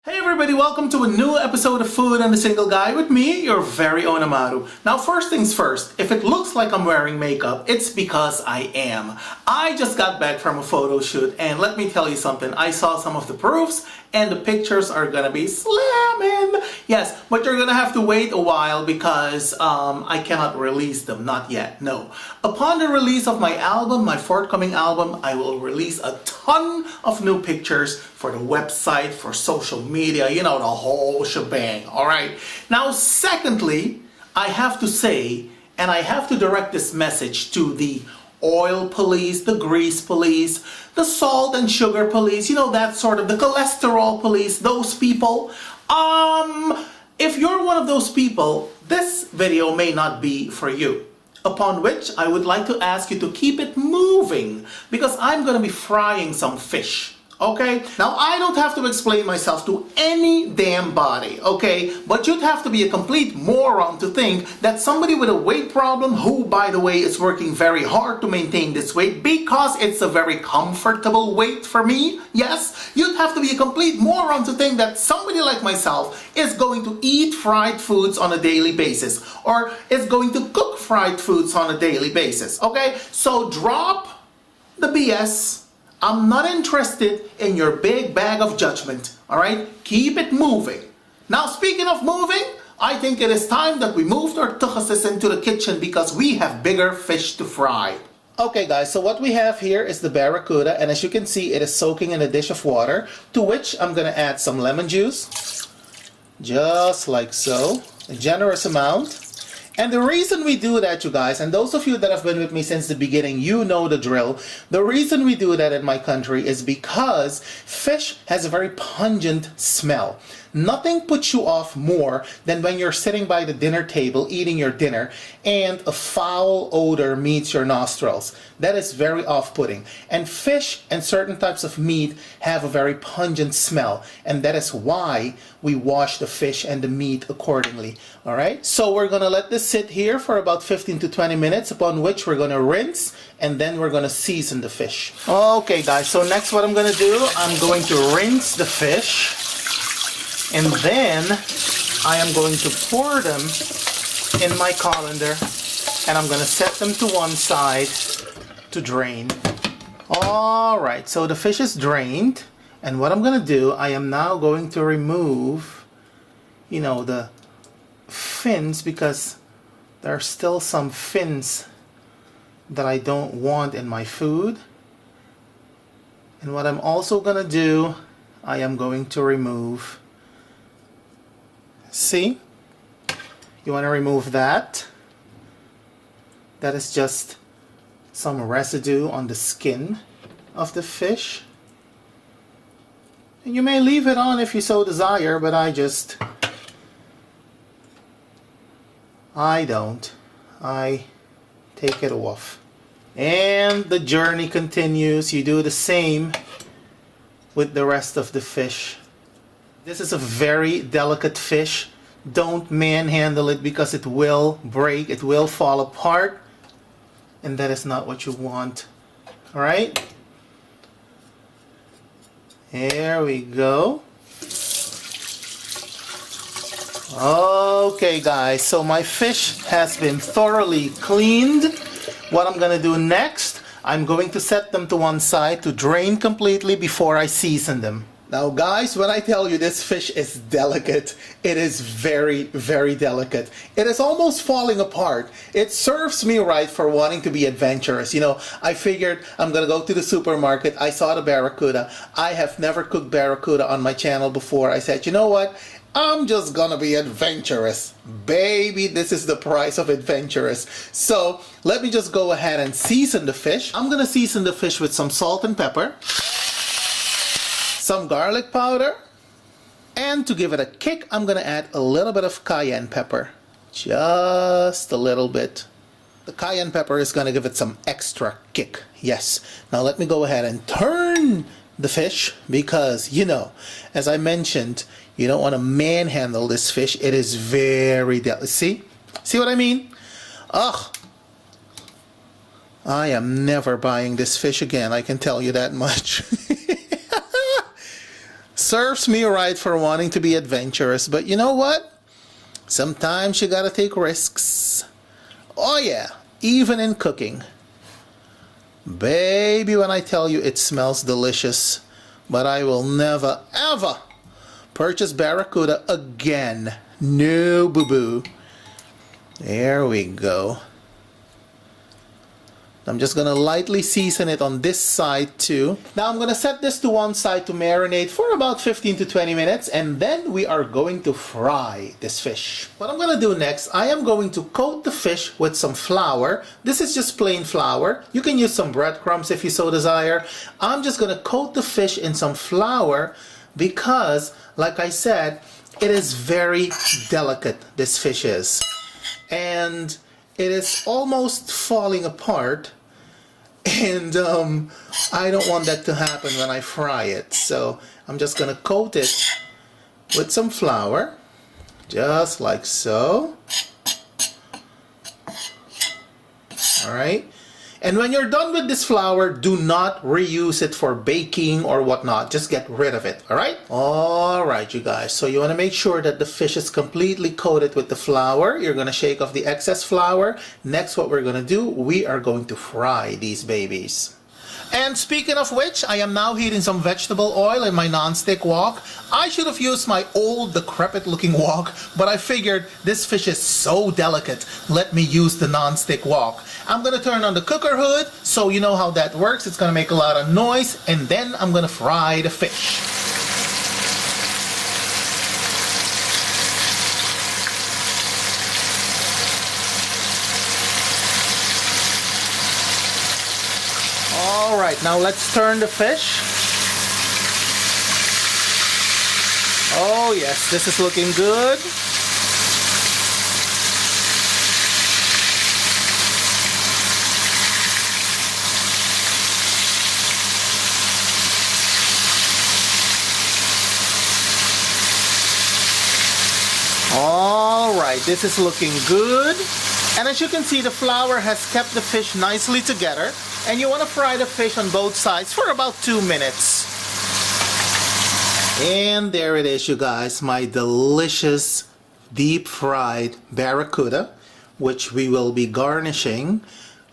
Hey everybody, welcome to a new episode of Food and the Single Guy with me, your very own AMARU. Now first things first, if it looks like I'm wearing makeup, it's because I am. I just got back from a photo shoot and let me tell you something, I saw some of the proofs and the pictures are gonna be slamming. Yes, but you're gonna have to wait a while because I cannot release them, not yet, no. Upon the release of my album, my forthcoming album, I will release a ton of new pictures for the website, for social media, you know, the whole shebang, all right? Now, secondly, I have to say, and I have to direct this message to the oil police, the grease police, the salt and sugar police, you know, that sort of, the cholesterol police, those people. If you're one of those people, this video may not be for you. Upon which I would like to ask you to keep it moving because I'm going to be frying some fish. Okay, now I don't have to explain myself to any damn body, okay, but you'd have to be a complete moron to think that somebody with a weight problem, who by the way is working very hard to maintain this weight because it's a very comfortable weight for me, yes, you'd have to be a complete moron to think that somebody like myself is going to eat fried foods on a daily basis or is going to cook fried foods on a daily basis, okay, so drop the BS. I'm not interested in your big bag of judgment, all right? Keep it moving. Now, speaking of moving, I think it is time that we moved our tuchasis into the kitchen because we have bigger fish to fry. Okay guys, so what we have here is the barracuda, and as you can see, it is soaking in a dish of water, to which I'm gonna add some lemon juice, just like so, a generous amount. And the reason we do that, you guys, and those of you that have been with me since the beginning, you know the drill. The reason we do that in my country is because fish has a very pungent smell. Nothing puts you off more than when you're sitting by the dinner table eating your dinner and a foul odor meets your nostrils. That is very off-putting. And fish and certain types of meat have a very pungent smell, and that is why we wash the fish and the meat accordingly. All right, so we're gonna let this sit here for about 15 to 20 minutes, upon which we're gonna rinse and then we're gonna season the fish. Okay guys, so next what I'm gonna do, I'm going to rinse the fish. And then I am going to pour them in my colander and I'm going to set them to one side to drain. Alright, so the fish is drained, and what I'm going to do, I am now going to remove, you know, the fins, because there are still some fins that I don't want in my food. And what I'm also going to do, I am going to remove, see, you want to remove that. That is just some residue on the skin of the fish. And you may leave it on if you so desire, but I don't. I take it off. And the journey continues. You do the same with the rest of the fish. This is a very delicate fish. Don't manhandle it because it will break, it will fall apart, and that is not what you want. Alright? There we go. Okay guys, so my fish has been thoroughly cleaned. What I'm gonna do next, I'm going to set them to one side to drain completely before I season them. Now guys, when I tell you this fish is delicate, it is very, very delicate. It is almost falling apart. It serves me right for wanting to be adventurous. You know, I figured I'm gonna go to the supermarket. I saw the barracuda. I have never cooked barracuda on my channel before. I said, you know what? I'm just gonna be adventurous. Baby, this is the price of adventurous. So let me just go ahead and season the fish. I'm gonna season the fish with some salt and pepper, some garlic powder, and to give it a kick, I'm gonna add a little bit of cayenne pepper. Just a little bit. The cayenne pepper is gonna give it some extra kick. Yes. Now let me go ahead and turn the fish because, you know, as I mentioned, you don't want to manhandle this fish. It is very delicate. See? See what I mean? Ugh. I am never buying this fish again, I can tell you that much. serves me right for wanting to be adventurous, but you know what? Sometimes you gotta take risks. Oh yeah, even in cooking. Baby, when I tell you it smells delicious, but I will never ever purchase Barracuda again. No, boo-boo. There we go. I'm just gonna lightly season it on this side too. Now I'm gonna set this to one side to marinate for about 15 to 20 minutes, and then we are going to fry this fish. What I'm gonna do next, I am going to coat the fish with some flour. This is just plain flour. You can use some breadcrumbs if you so desire. I'm just gonna coat the fish in some flour because, like I said, it is very delicate, this fish is. And it is almost falling apart, and I don't want that to happen when I fry it. So I'm just gonna coat it with some flour, just like so. Alright, and when you're done with this flour, do not reuse it for baking or whatnot. Just get rid of it. Alright? Alright, you guys. So you want to make sure that the fish is completely coated with the flour. You're going to shake off the excess flour. Next, what we're going to do, we are going to fry these babies. And speaking of which, I am now heating some vegetable oil in my non-stick wok. I should have used my old decrepit looking wok, but I figured this fish is so delicate, let me use the non-stick wok. I'm gonna turn on the cooker hood so you know how that works. It's gonna make a lot of noise, and then I'm gonna fry the fish. Alright, now let's turn the fish. Oh yes, this is looking good. Alright, this is looking good. And as you can see, the flour has kept the fish nicely together. And you want to fry the fish on both sides for about 2 minutes. And there it is, you guys, my delicious deep fried barracuda, which we will be garnishing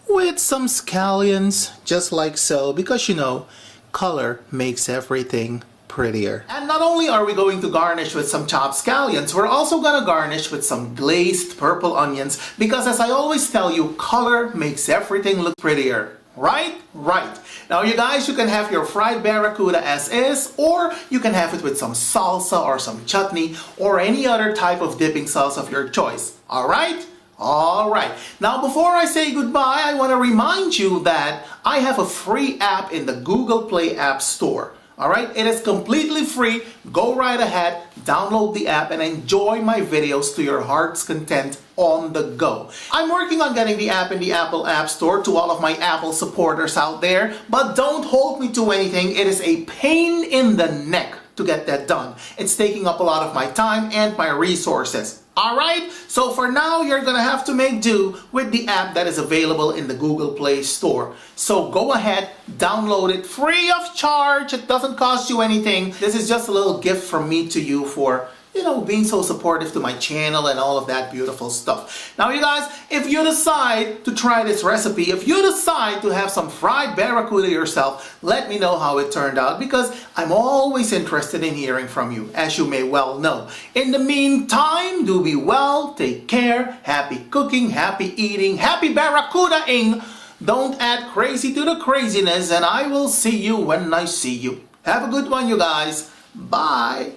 with some scallions, just like so, because you know, color makes everything prettier. And not only are we going to garnish with some chopped scallions, we're also going to garnish with some glazed purple onions, because as I always tell you, color makes everything look prettier. Right? Right. Now you guys, you can have your fried barracuda as is, or you can have it with some salsa or some chutney or any other type of dipping sauce of your choice. Alright? Alright. Now before I say goodbye, I want to remind you that I have a free app in the Google Play App Store. Alright, it is completely free. Go right ahead, download the app, and enjoy my videos to your heart's content on the go. I'm working on getting the app in the Apple App Store to all of my Apple supporters out there, but don't hold me to anything. It is a pain in the neck to get that done. It's taking up a lot of my time and my resources. Alright, so for now you're gonna have to make do with the app that is available in the Google Play Store. So go ahead, download it free of charge. It doesn't cost you anything. This is just a little gift from me to you for, you know, being so supportive to my channel and all of that beautiful stuff. Now you guys, if you decide to try this recipe, if you decide to have some fried barracuda yourself, let me know how it turned out, because I'm always interested in hearing from you, as you may well know. In the meantime, do be well, take care, happy cooking, happy eating, happy barracuda-ing. Don't add crazy to the craziness, and I will see you when I see you. Have a good one, you guys. Bye.